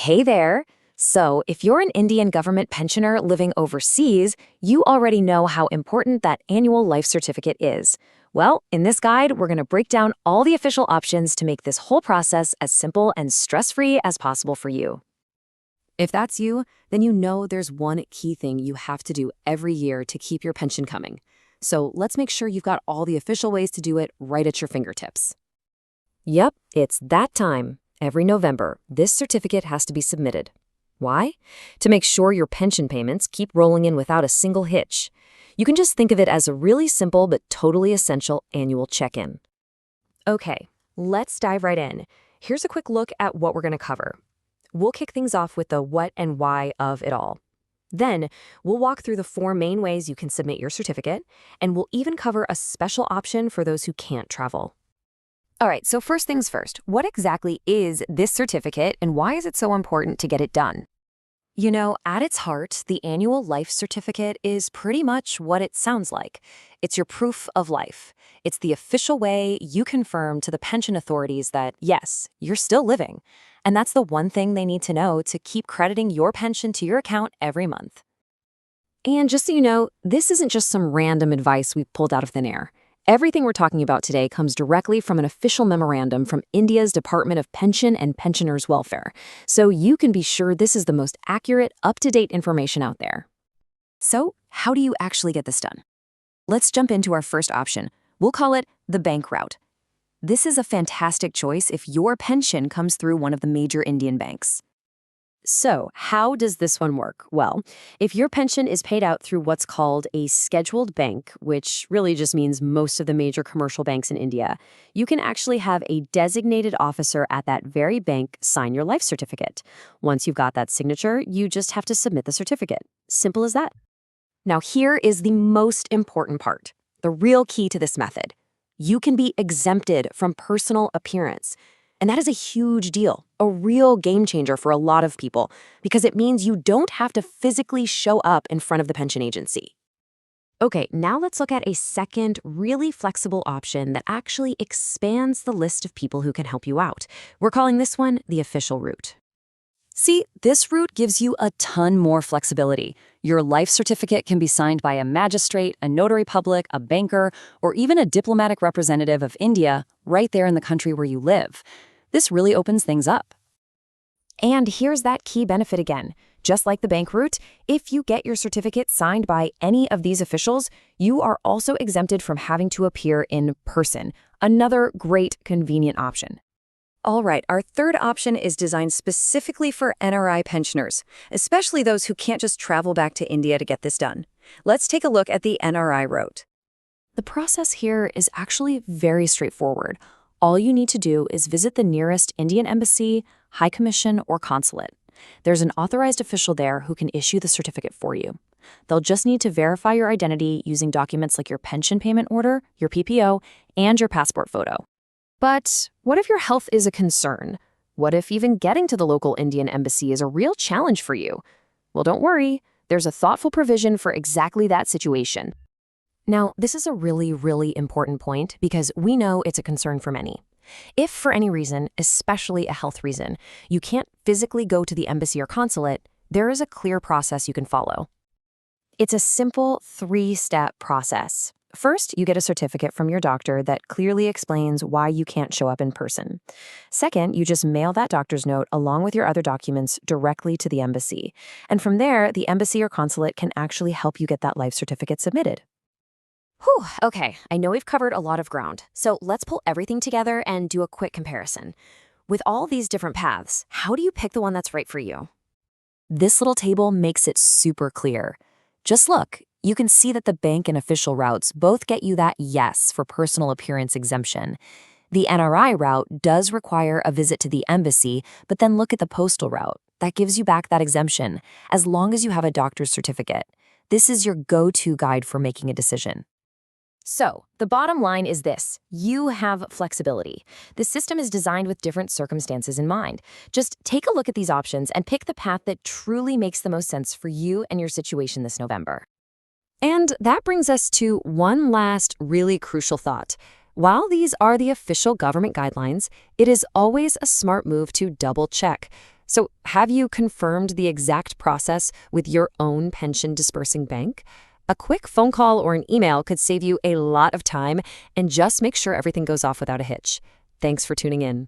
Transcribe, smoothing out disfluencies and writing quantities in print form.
Hey there! So, if you're an Indian government pensioner living overseas, you already know how important that annual life certificate is. Well, in this guide, we're going to break down all the official options to make this whole process as simple and stress-free as possible for you. If that's you, then you know there's one key thing you have to do every year to keep your pension coming. So, let's make sure you've got all the official ways to do it right at your fingertips. Yep, it's that time. Every November, this certificate has to be submitted. Why? To make sure your pension payments keep rolling in without a single hitch. You can just think of it as a really simple but totally essential annual check-in. Okay, let's dive right in. Here's a quick look at what we're going to cover. We'll kick things off with the what and why of it all. Then, we'll walk through the 4 main ways you can submit your certificate, and we'll even cover a special option for those who can't travel. All right, so first things first, what exactly is this certificate and why is it so important to get it done? You know, at its heart, the annual life certificate is pretty much what it sounds like. It's your proof of life. It's the official way you confirm to the pension authorities that, yes, you're still living. And that's the one thing they need to know to keep crediting your pension to your account every month. And just so you know, this isn't just some random advice we've pulled out of thin air. Everything we're talking about today comes directly from an official memorandum from India's Department of Pension and Pensioners' Welfare, so you can be sure this is the most accurate, up-to-date information out there. So, how do you actually get this done? Let's jump into our first option. We'll call it the bank route. This is a fantastic choice if your pension comes through one of the major Indian banks. So, how does this one work? Well, if your pension is paid out through what's called a scheduled bank, which really just means most of the major commercial banks in India, you can actually have a designated officer at that very bank sign your life certificate. Once you've got that signature, you just have to submit the certificate. Simple as that. Now, here is the most important part, the real key to this method. You can be exempted from personal appearance. And that is a huge deal, a real game changer for a lot of people, because it means you don't have to physically show up in front of the pension agency. Okay, now let's look at a second, really flexible option that actually expands the list of people who can help you out. We're calling this one the official route. See, this route gives you a ton more flexibility. Your life certificate can be signed by a magistrate, a notary public, a banker, or even a diplomatic representative of India right there in the country where you live. This really opens things up. And here's that key benefit again. Just like the bank route, if you get your certificate signed by any of these officials, you are also exempted from having to appear in person. Another great, convenient option. All right, our third option is designed specifically for NRI pensioners, especially those who can't just travel back to India to get this done. Let's take a look at the NRI route. The process here is actually very straightforward. All you need to do is visit the nearest Indian embassy, high commission, or consulate. There's an authorized official there who can issue the certificate for you. They'll just need to verify your identity using documents like your pension payment order, your PPO, and your passport photo. But what if your health is a concern? What if even getting to the local Indian embassy is a real challenge for you? Well, don't worry. There's a thoughtful provision for exactly that situation. Now, this is a really, really important point because we know it's a concern for many. If for any reason, especially a health reason, you can't physically go to the embassy or consulate, there is a clear process you can follow. It's a simple 3-step process. First, you get a certificate from your doctor that clearly explains why you can't show up in person. Second, you just mail that doctor's note along with your other documents directly to the embassy. And from there, the embassy or consulate can actually help you get that life certificate submitted. Whew, okay, I know we've covered a lot of ground, so let's pull everything together and do a quick comparison. With all these different paths, how do you pick the one that's right for you? This little table makes it super clear. Just look, you can see that the bank and official routes both get you that yes for personal appearance exemption. The NRI route does require a visit to the embassy, but then look at the postal route. That gives you back that exemption, as long as you have a doctor's certificate. This is your go-to guide for making a decision. So, the bottom line is this. You have flexibility. The system is designed with different circumstances in mind. Just take a look at these options and pick the path that truly makes the most sense for you and your situation this November. And that brings us to one last really crucial thought. While these are the official government guidelines, it is always a smart move to double-check. So, have you confirmed the exact process with your own pension dispersing bank? A quick phone call or an email could save you a lot of time and just make sure everything goes off without a hitch. Thanks for tuning in.